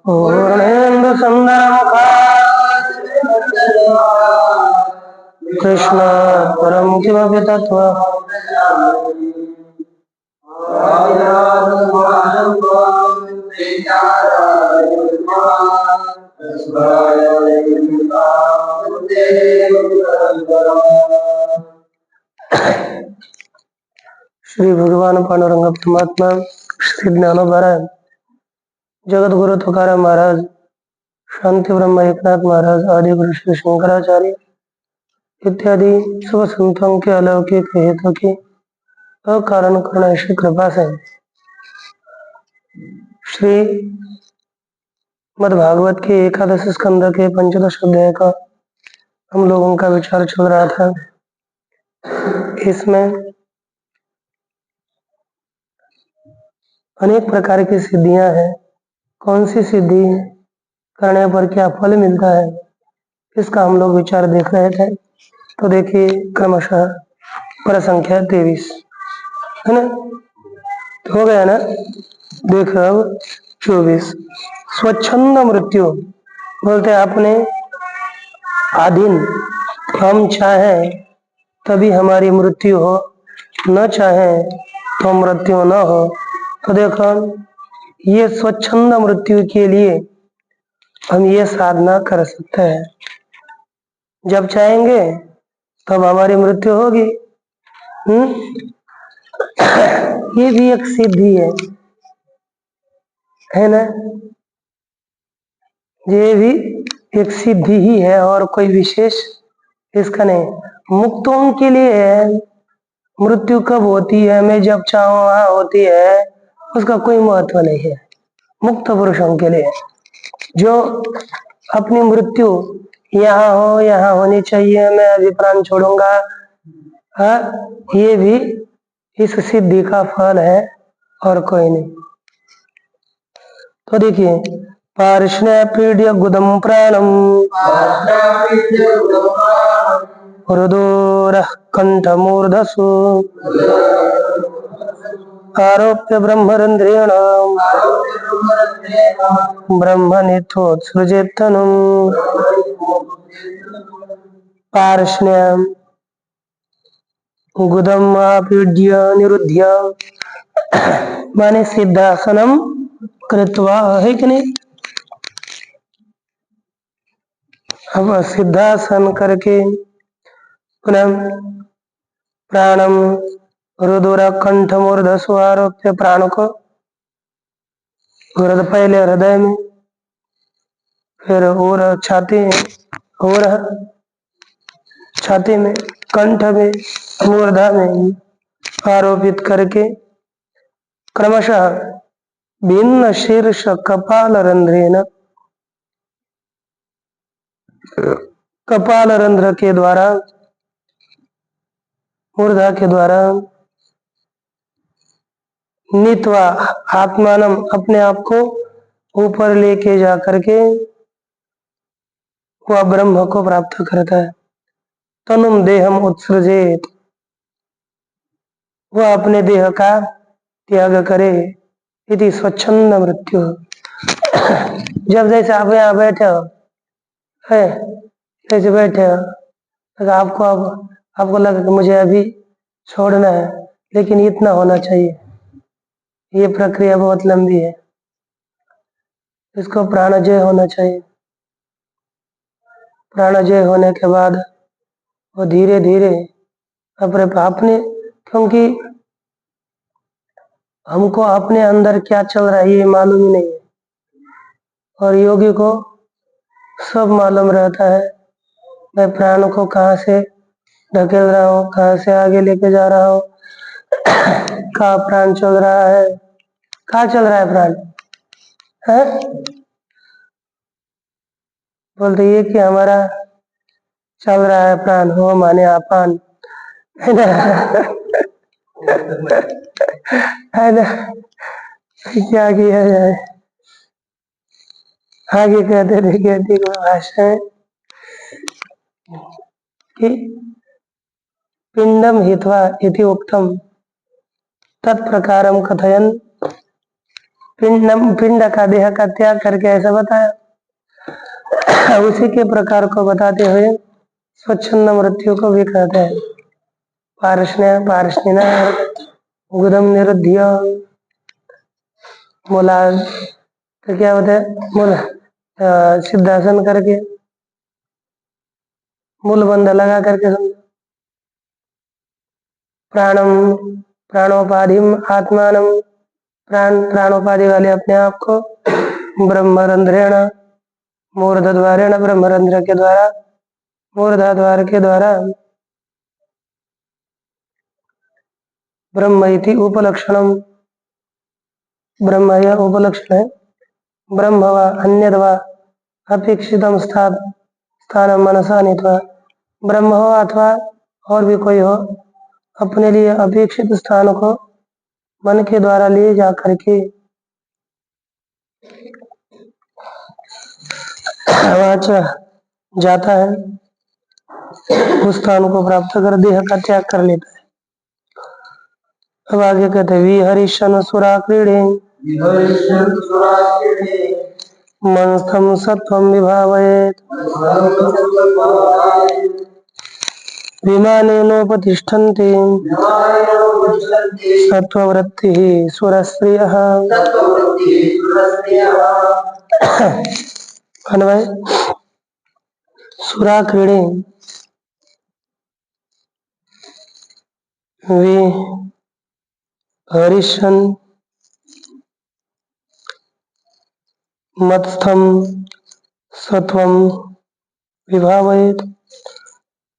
पूर्णेन्दु कृष्ण परम किमपि तत्त्वम् श्री भगवान पांडुरंग परमात्मा श्री ज्ञानोबराय जगत गुरु तुकाराम महाराज शांति ब्रह्म एकनाथ महाराज आदि गुरु श्री शंकराचार्य इत्यादि सब संतों के अलौकिक हेतु की अकारण करुणा श्री कृपा से श्री मद्भागवत के एकादश स्कंद के पंचदश अध्याय का हम लोगों का विचार चल रहा था। इसमें अनेक प्रकार की सिद्धियां हैं। कौन सी सिद्धि करने पर क्या फल मिलता है, इसका हम लोग विचार देख रहे थे। तो देखिए क्रमशः पर संख्या 23 है ना, तो हो गया ना। देखो अब 24 स्वच्छंद मृत्यु बोलते अपने अधीन, हम चाहें तभी हमारी मृत्यु हो, न चाहें तो मृत्यु न हो। तो देखो ये स्वच्छंद मृत्यु के लिए हम ये साधना कर सकते हैं। जब चाहेंगे तब हमारी मृत्यु होगी। ये भी एक सिद्धि है ना, ये भी एक सिद्धि ही है और कोई विशेष इसका नहीं। मुक्तों के लिए है, मृत्यु कब होती है, मैं जब चाहूँ वहां होती है, उसका कोई महत्व नहीं है। मुक्त पुरुषों के लिए जो अपनी मृत्यु यहाँ हो, यहाँ होनी चाहिए, मैं अभी प्राण छोड़ूंगा, ये भी इस सिद्धि का फल है और कोई नहीं। तो देखिए पार्ष्ण्य पीड्य गुदम प्राणम हृदोरः कंठमूर्धसु आरोप्य ब्रह्मरंध्रेण ब्रह्मनिथोत्सृजेत्तनुम्। पार्ष्ण्यम गुदम आपीड्य निरुध्य माने सिद्धासनम कृत्वा, है कि नहीं। अब सिद्धासन करके पुनः प्राणम रुदुर कंठमूर्धसु आरोप्य, प्राण को पहले हृदय में, फिर और छाती में, और छाती में, कंठ में, मूर्धा में आरोपित करके क्रमशः भिन्न शीर्ष कपाल रंध्रेन, कपाल रंध्र के द्वारा, मूर्धा के द्वारा नीत्वा आत्मानम, अपने आप को ऊपर लेके जा करके वह ब्रह्म को प्राप्त करता है। तनुम देहम उत्सृजेत, वह अपने देह का त्याग करे। यदि स्वच्छंद मृत्यु, जब जैसे आप यहाँ बैठे हो है, जैसे बैठे हो तो आपको लगा कि मुझे अभी छोड़ना है, लेकिन इतना होना चाहिए। ये प्रक्रिया बहुत लंबी है, इसको प्राणजय होना चाहिए। प्राणजय होने के बाद वो धीरे धीरे अपने, क्योंकि हमको अपने अंदर क्या चल रहा है ये मालूम ही नहीं है, और योगी को सब मालूम रहता है। मैं प्राण को कहाँ से ढकेल रहा हूँ, कहाँ से आगे लेके जा रहा हूँ, कहाँ प्राण चल रहा है, कहाँ चल रहा है प्राण है। बोलते ये कि हमारा चल रहा है प्राण, हो माने आपान, है ना, है ना। क्या किया जाए, आगे कहते थे, कहती भाषा कि पिंडम हित्वा इति उक्तम तत्प्रकारम कथयन, पिंड का देह का त्याग करके ऐसा बताया, उसी के प्रकार को बताते हुए स्वच्छंद मृत्यु को भी कहते हैं। पार्ष्णिना गुदम निरुद्ध्य, मूला तो क्या होता है, मूल सिद्धासन करके मूल बंध लगा करके समझो। प्राणम प्राणोपाधिम आत्मानम, प्राणोपाधि वाले अपने आप को ब्रह्मरंध्रेण मूर्धद्वारेण, ब्रह्मरंध्र के द्वारा मूर्धाद्वार के द्वारा ब्रह्म इति उपलक्षणम, ब्रह्म यह उपलक्षण है। ब्रह्म व अन्यद व अपेक्षितम स्थान मनसा नीत्वा, ब्रह्म हो अथवा और भी कोई हो, अपने लिए अपेक्षित स्थान को मन के द्वारा ले जा करके जाता है, उस स्थान को प्राप्त कर देह का त्याग कर लेता है। अब आगे कहते हैं विहरिशन सुरा क्रीडे मनस्थम सत्वम विभावयेत् विमानेनोपतिष्ठन्ति सत्ववृत्तिः सुरस्त्रियः। अन्वय सुरा क्रीडे विहरिशन मत्स्थम सत्वं विभावयेत्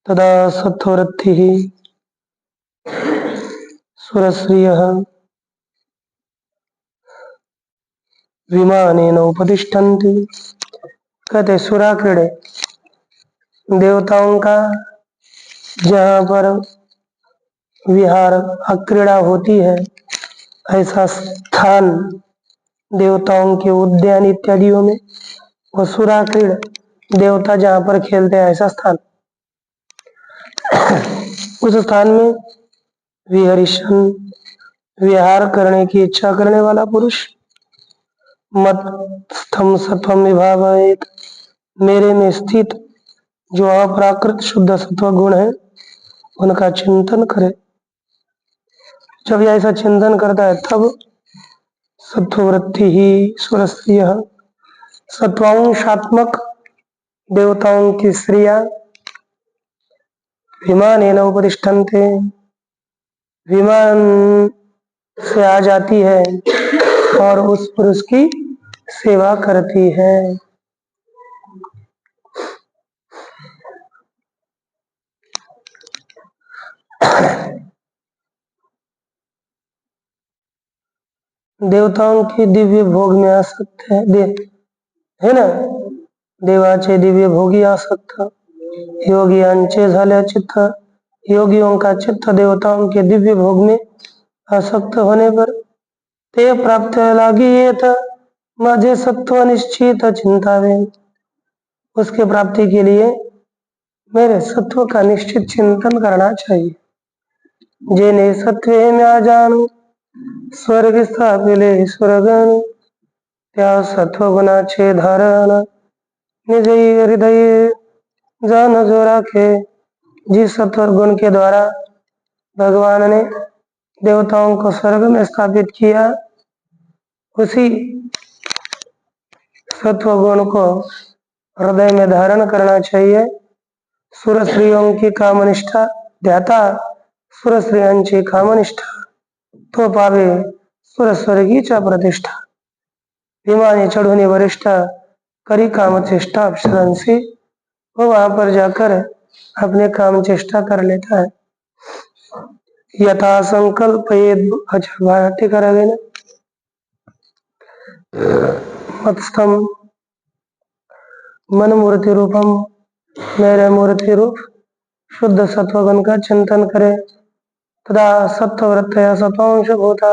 तदा सत्ववृत्तिः सुरश्रियः विमानेन उपतिष्ठन्ति। कहते सुरा क्रीडे, देवताओं का जहाँ पर विहार क्रीड़ा होती है, ऐसा स्थान देवताओं के उद्यान इत्यादियों में, और सुरा क्रीड़ देवता जहाँ पर खेलते हैं ऐसा स्थान, उस स्थान में विहरिशन विहार करने की इच्छा करने वाला पुरुष मत्स्थम सत्वम विभावयेत्, मेरे में स्थित जो अप्राकृत शुद्ध सत्व गुण है उनका चिंतन करे। जब यह ऐसा चिंतन करता है तब सत्ववृत्ति ही सुरस्त्रिय, सत्वांशात्मक देवताओं की स्त्रियां विमानेन उपतिष्ठन्ते, विमान से आ जाती है और उस पुरुष की सेवा करती है। देवताओं की दिव्य भोग में आसक्त है ना, देवाचे दिव्य भोगी आसक्त, योगियांचे झाले चित्त, योगियों का चित्त देवताओं के दिव्य भोग में आसक्त होने पर ते प्राप्त लागियेत माझे सत्व निश्चित चिंतावे, उसके प्राप्ति के लिए मेरे सत्व का निश्चित चिंतन करना चाहिए। जेने सत्वे में आ जानू स्वर्ग स्थापिले स्वर्गन, त्या सत्व गुणाचे धारण निज हृदय जान जो राखे। जिस सत्व गुण के द्वारा भगवान ने देवताओं को स्वर्ग में स्थापित किया, उसी सत्व गुण को हृदय में धारण करना चाहिए। सुर स्त्रियों की कामनिष्ठा ध्याता सुर स्त्रियांची कामनिष्ठा तो पावे सुर स्वर्गीच्या प्रतिष्ठा, विमाने चढ़ूने वरिष्ठ करी काम चेष्टा अप्सरांसी, वो वहां पर जाकर अपने काम चेष्टा कर लेता है। यथा संकल्प ठीक करेंगे ना, मत्स्थम मन मूर्ति रूपम, मेरे मूर्ति रूप शुद्ध सत्वगुण का चिंतन करे। तदा सत्ववृत्त सत्वांश भूता,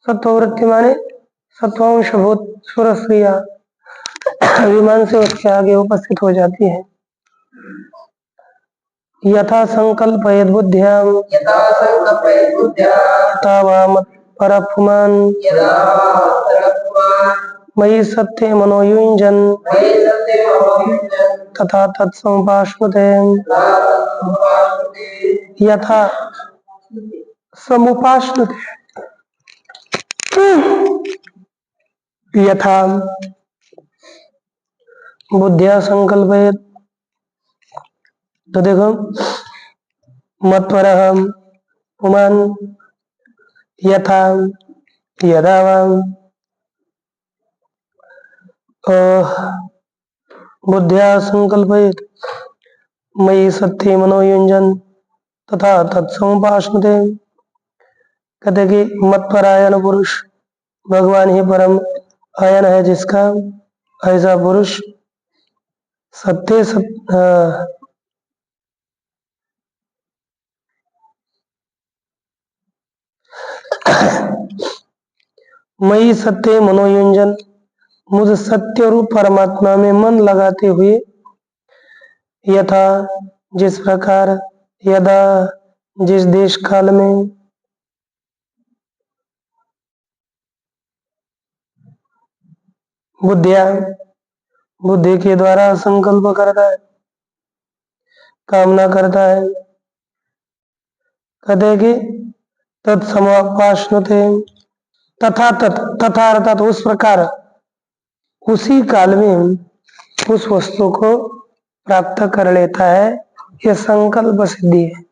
सत्ववृत्ति माने सत्वांश भूत सुर स्त्रिया विमान से उसके आगे उपस्थित हो जाती है। यथा संकल्पयेद बुद्ध्याम तथा मत्परपुमान् मयि सत्ये मनोयुञ्जन् तथा तत्समुपाश्नुते यथा समुपाश्नुते यथा बुद्धिया संकल्पयेत, तो देखो मत्परः पुमान् यथा यदा बुद्धिया संकल्पयेत मयि सत्ये मनोयुञ्जन् तथा तत्समुपाश्नुते। कहते कि मत्परायण पुरुष भगवान ही परम आयन है जिसका, ऐसा पुरुष मयि सत्य मनोयुंजन, मुझ सत्य रूप परमात्मा में मन लगाते हुए, यथा जिस प्रकार, यदा जिस देश काल में, बुद्धिया बुद्धि के द्वारा संकल्प करता है, कामना करता है। कहते कि तत्समुपाश्नुते, तथा तथा अर्थात उस प्रकार, उसी काल में उस वस्तु को प्राप्त कर लेता है। यह संकल्प सिद्धि है।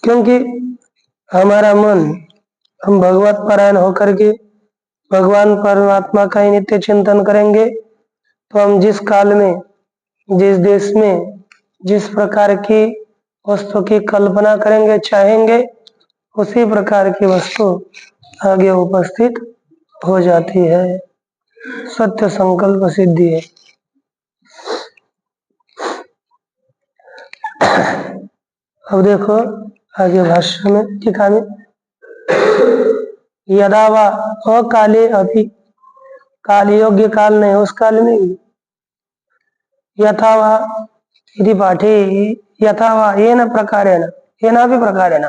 क्योंकि हमारा मन, हम भगवत परायण होकर के भगवान परमात्मा का ही नित्य चिंतन करेंगे, तो हम जिस काल में, जिस देश में, जिस प्रकार की वस्तु की कल्पना करेंगे, चाहेंगे, उसी प्रकार की वस्तु आगे उपस्थित हो जाती है। सत्य संकल्प सिद्धि है। अब देखो आगे भाष्य में, टीका में, यदा वा अकाले अपि, काल योग्य काल नहीं उस काल में भी, यथा वा यदि पाठे, यथा वा येन प्रकारेण, येनापि प्रकारेण,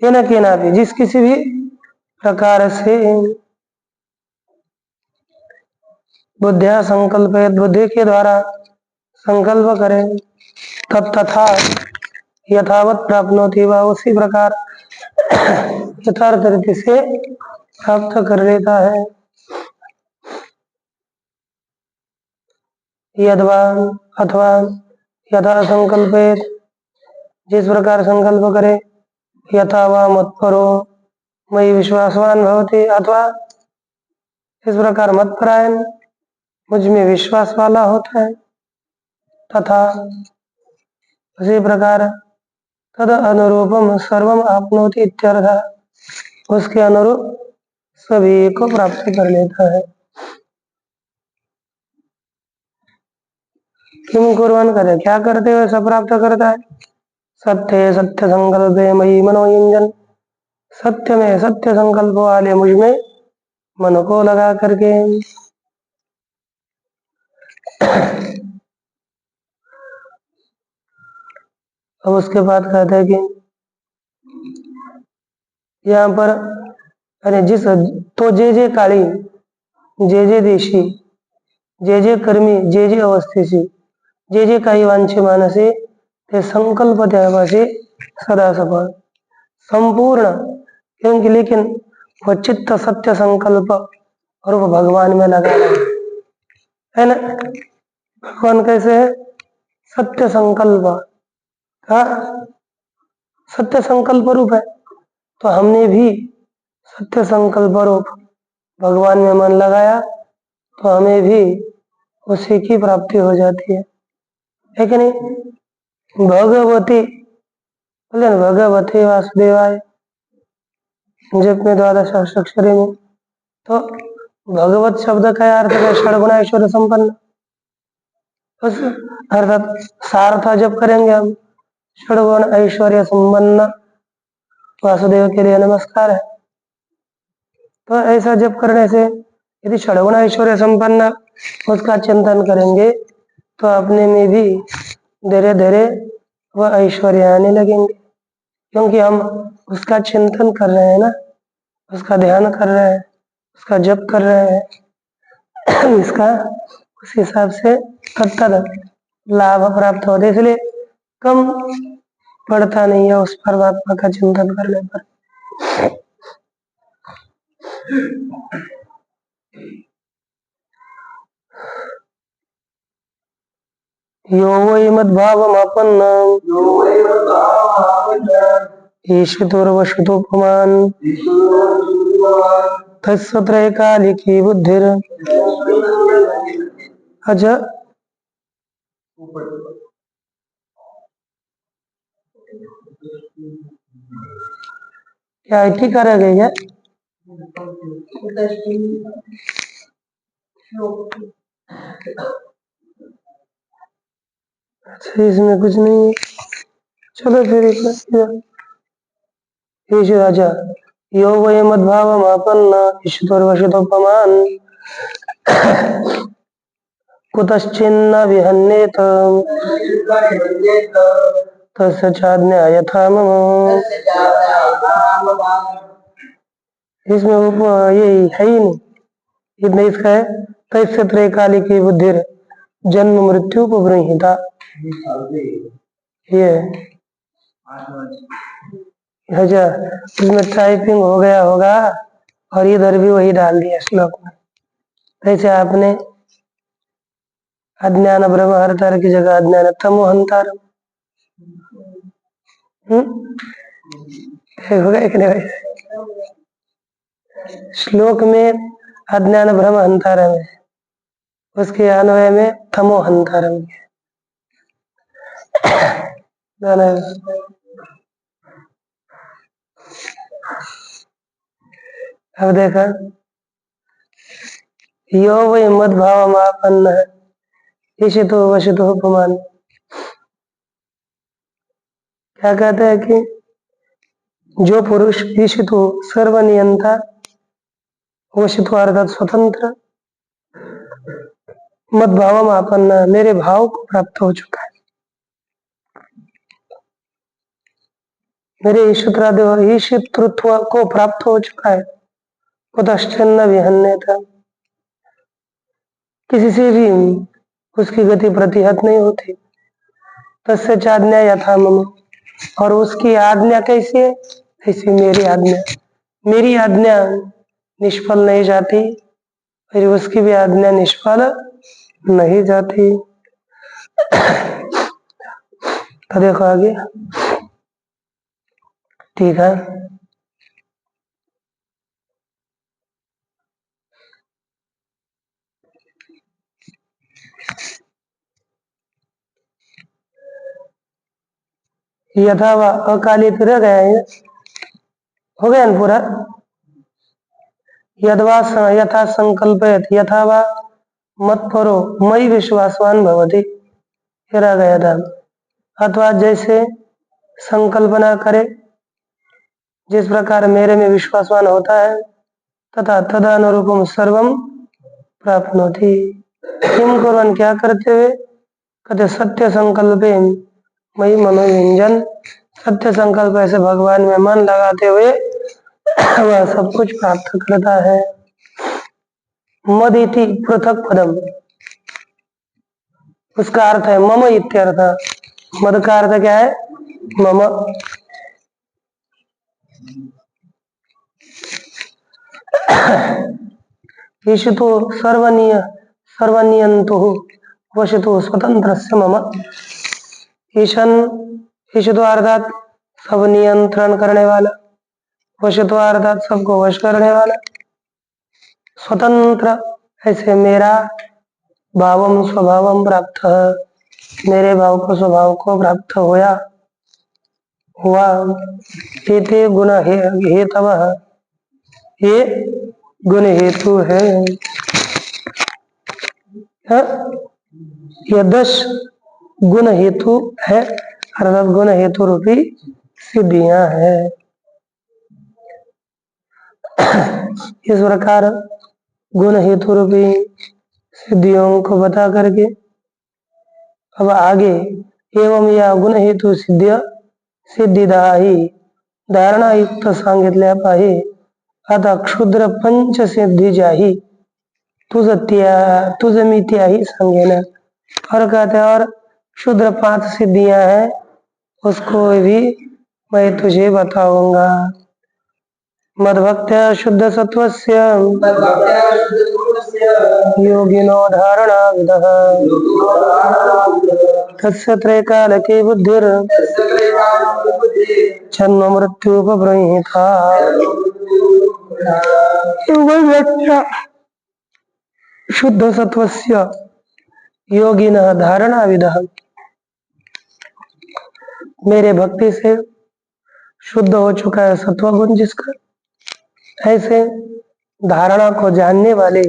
येन केनापि, जिस किसी भी प्रकार से, बुद्धिया संकल्प, बुद्धि के द्वारा संकल्प करें, तब तथा यथावत प्राप्नोति, वह उसी प्रकार यथार्थ रीति से प्राप्त कर लेता है। यद्वा अथवा यथा संकल्पेत, जिस प्रकार संकल्प करे, यथा वा मत्परो मयि विश्वासवान भवति, अथवा इस प्रकार मत्परायण, मुझ में विश्वास वाला होता है, तथा उसी प्रकार तद अनुरूपम सर्वम आपनोति इत्यर्थ, उसके अनुरूप सभी को प्राप्त कर लेता है। किम कुर्वन् करे, क्या करते हुए सब प्राप्त करता है। सत्य सत्य संकल्पे मयि मनोयुंजन, सत्य में सत्य संकल्प वाले मुझ में मन को लगा करके। अब उसके बाद कहते हैं कि यहाँ पर, अरे जिस, तो जे काली, जे देशी, जे कर्मी, जे अवस्थेशी, जे काही वांछे मानसे, ते संकल्प त्यागासे सदा सफल, संपूर्ण। क्योंकि लेकिन वह चित्त सत्य संकल्प और वो भगवान में लगा है ना। भगवान कैसे है, सत्य संकल्प का, सत्य संकल्प रूप है। तो हमने भी सत्य संकल्प रूप भगवान में मन लगाया, तो हमें भी उसी की प्राप्ति हो जाती है कि नहीं। भगवती बोले ना, भगवती वासुदेवाय, जब में द्वादश अक्षरी में, तो भगवत शब्द का अर्थ है षड्गुण ऐश्वर्य संपन्न। उस अर्थात सार्थ जब करेंगे हम, षड्गुण ऐश्वर्य संपन्न वासुदेव के लिए नमस्कार है। तो ऐसा जब करने से, यदि षड्गुण ऐश्वर्य संपन्न उसका चिंतन करेंगे, तो अपने में भी धीरे धीरे वह ऐश्वर्य आने लगेंगे, क्योंकि हम उसका चिंतन कर रहे हैं ना, उसका ध्यान कर रहे हैं, उसका जप कर रहे हैं। इसका उस हिसाब से तत्त लाभ प्राप्त होते, इसलिए कम पड़ता नहीं है उस परमात्मा का चिंतन करने पर। यो वै मद्भावमापन्न ईशितुर्वशतुपमान् तत्सत्रैकालिकी बुद्धिर। अच्छा, क्या ठीक कर गए क्या? अच्छा, इसमें कुछ नहीं है, चलो फिर राजा यो वै मद्भावमापन्न ईश्वरवशतोपमान् कुतश्चिन्न विहन्येत तस्य चाज्ञा यथा मम। इसमें ये है ही नहीं, इतना इसका है तस्य त्रैकालिकी बुद्धि जन्म मृत्यु को ब्रहिता, ये अच्छा, इसमें टाइपिंग हो गया होगा और इधर भी वही डाल दिया श्लोक में। ऐसे आपने अज्ञान ब्रह्म हरतर की जगह अज्ञान तमो हंतार हो गया कि नहीं? श्लोक में अज्ञान ब्रह्म हंतारम है, उसके अन्वय में तमो हंतारम है। अब देखा, यो वही मद्भावमापन्न है ईशितो वशितो उपमान। क्या कहते हैं कि जो पुरुष ईशितो सर्वनियंता वशितो अर्थात स्वतंत्र मद्भावमापन्न मेरे भाव को प्राप्त हो चुका है, मेरे ईशितृत्व को प्राप्त हो चुका है। कुतश्चिन्न विहन्यता, किसी से भी उसकी गति प्रतिहत नहीं होती। तस्य चाज्ञा यथा मम, और उसकी आज्ञा कैसी है? ऐसी मेरी आज्ञा, मेरी आज्ञा निष्फल नहीं जाती, फिर उसकी भी आज्ञा निष्फल नहीं जाती। तो देखो आगे, ठीक है, यथा व अकालित रह गया है, हो गया ना पूरा। यदवा यथा संकल्पयत यथा वा मत परो मई विश्वासवान भवति, ये रह गया था। अथवा जैसे संकल्पना करे, जिस प्रकार मेरे में विश्वासवान होता है, तथा तदनुरूपम सर्वम प्राप्नोति। किम कुर्वन्, क्या करते हुए? कहते सत्य संकल्पे मई मनोव्यंजन, सत्य संकल्प ऐसे भगवान में मन लगाते हुए वह सब कुछ प्राप्त करता है। मदिति पृथक पदम, उसका अर्थ है मम इत्यर्थ। मद का अर्थ क्या है? मम। ईशितो सर्वनियंतो वशितो स्वतंत्र मम। ईशन, ईशितो अर्थात सब नियंत्रण करने वाला, वशितो अर्थात सबको वश करने वाला, स्वतंत्र ऐसे मेरा भावम स्वभावम प्राप्त, मेरे भाव को स्वभाव को प्राप्त हुआ। ये गुण हेतव, ये गुण हेतु है। ये 10 गुण हेतु है, अर्थात गुण हेतु रूपी सिद्धियां है। इस प्रकार गुण हेतु रूपी सिद्धियों को बता करके अब आगे एवं या गुण हेतु सिद्धिदा ही धारणा युक्त सांगितल्या पाहि आता क्षुद्र पंच सिद्धि जाही तुझ मित्या ही सांगेना। और कहते हैं और क्षुद्र 5 सिद्धियां हैं उसको भी मैं तुझे बताऊंगा। मद्भक्त्या शुद्ध सत्वस्य योगिनो धारणा विदः तस्य त्रैकालके बुद्धिर जन्म मृत्युपब्रहीता। शुद्ध सत्वस्य योगिनः धारणा विदः, मेरे भक्ति से शुद्ध हो चुका है सत्वगुण जिसका, ऐसे धारणा को जानने वाले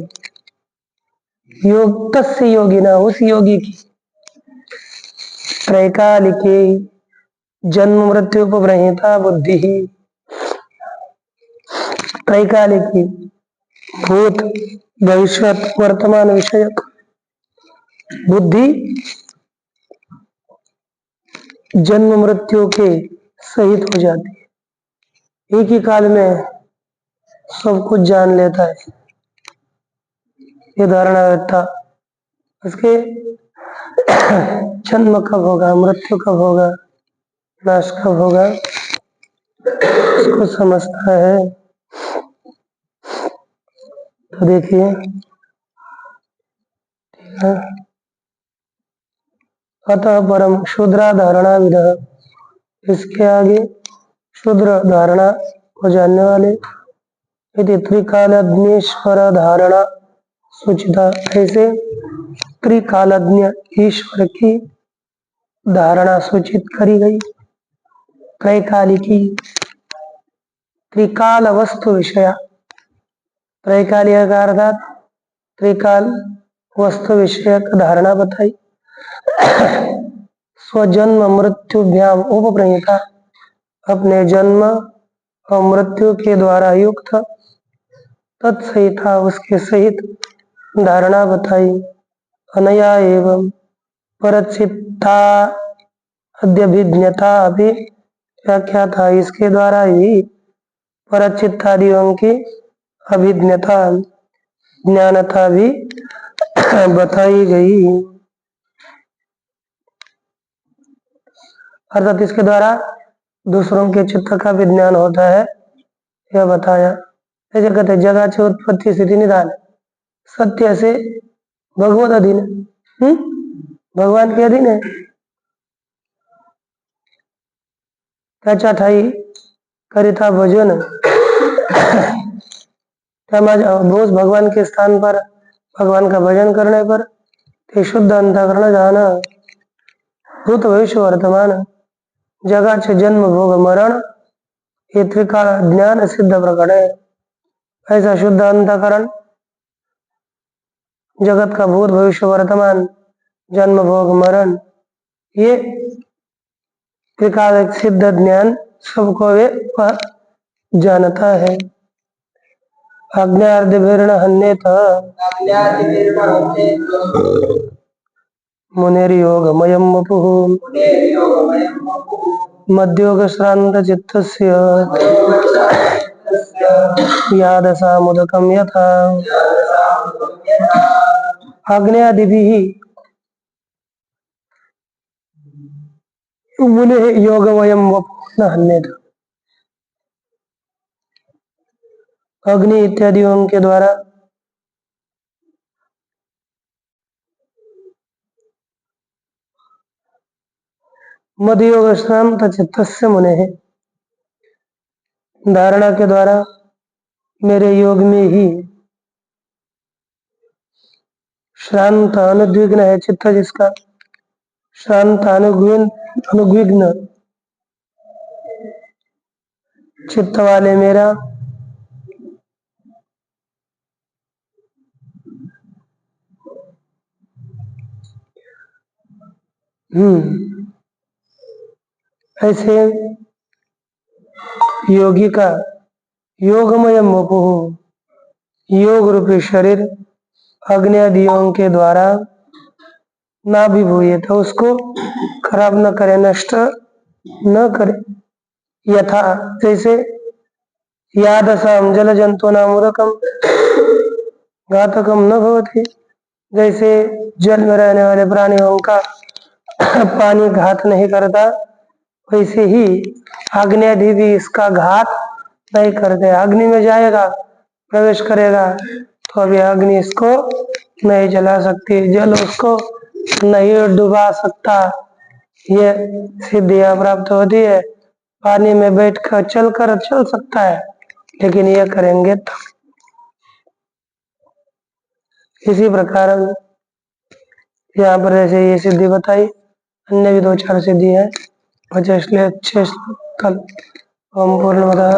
योग तस्य योगिना उस योगी की त्रैकालिके जन्म मृत्यु उपब्रहीता बुद्धि ही, त्रैकालिकी भूत भविष्य वर्तमान विषयक बुद्धि जन्म मृत्यु के सहित हो जाती है। एक ही काल में सब कुछ जान लेता है। ये धारणा व्यवस्था उसके जन्म कब होगा, मृत्यु कब होगा, नाश कब होगा उसको समझता है। तो देखिए अतः परम शूद्रा धारणा विदः, इसके आगे शूद्र धारणा को जानने वाले यदि त्रिकालज्ञेश्वर धारणा सूचिता, ऐसे त्रिकालज्ञ ईश्वर की धारणा सूचित करी गई। त्रैकालिकी त्रिकाल वस्तु विषया, त्रैकालिक का अर्थात त्रिकाल वस्तु विषयक धारणा बताई। स्वजन्म मृत्युभ्याम उपप्रणीता, अपने जन्म और मृत्यु के द्वारा युक्त तत्सहिता उसके सहित धारणा बताई। अनया एवं परचित्ता अध्यभिज्ञता अभी व्याख्या था, इसके द्वारा ही परचित्तादियों की अभिज्ञता ज्ञानता भी बताई गई। अर्थात इसके द्वारा दूसरों के चित्त का भी ज्ञान होता है, यह बताया। ऐसे कहते जगह से उत्पत्ति स्थिति निदान, सत्य से भगवत अधीन, भगवान के अधीन है। क्या ठाई करिता भोजन बोस भगवान के स्थान पर भगवान का भजन करने पर ते शुद्ध अंतःकरण जाना, भूत भविष्य वर्तमान जगह से जन्म भोग मरण ये त्रिकाल ज्ञान सिद्ध प्रकट है। ऐसा शुद्ध अंतःकरण जगत का भूत भविष्य वर्तमान जन्म भोग मरण ये त्रिकाल सिद्ध ज्ञान सबको वे जानता है। अज्ञार्दिभिर्न हन्येत मुनिर्योगमयं वपुः मद्योगश्रान्तचित्तस्य यादसामुदकं यथा। अग्न्यादिभिः मुनिः योगमयं वपुः न हन्येत, अग्नि इत्यादियों के द्वारा मदयोग श्रांत चित्तस्य मुने है, धारणा के द्वारा मेरे योग में ही श्रांत अनुद्विग्न है चित्त जिसका, शांत अनुद्विग्न चित्त वाले मेरा ऐसे योगी का योगमय वपुः, योग रूपी शरीर अग्नि आदियों के द्वारा ना भी बोए तो उसको खराब न करे, नष्ट न करे। यथा जैसे यादसाम जल जंतु नामुदकम घातकम न भवति, जैसे जल में रहने वाले प्राणियों का पानी घात नहीं करता, वैसे ही अग्नि भी इसका घात नहीं करते। अग्नि में जाएगा, प्रवेश करेगा तो अभी अग्नि इसको नहीं जला सकती, जल उसको नहीं डुबा सकता। ये सिद्धियां प्राप्त होती है। पानी में बैठकर चलकर चल सकता है, लेकिन ये करेंगे तो इसी प्रकार यहाँ पर ऐसे ये सिद्धि बताई, अन्य भी 2-4 सिद्धि है। बचे इसलिए अच्छे कल ओम पूर्णमदः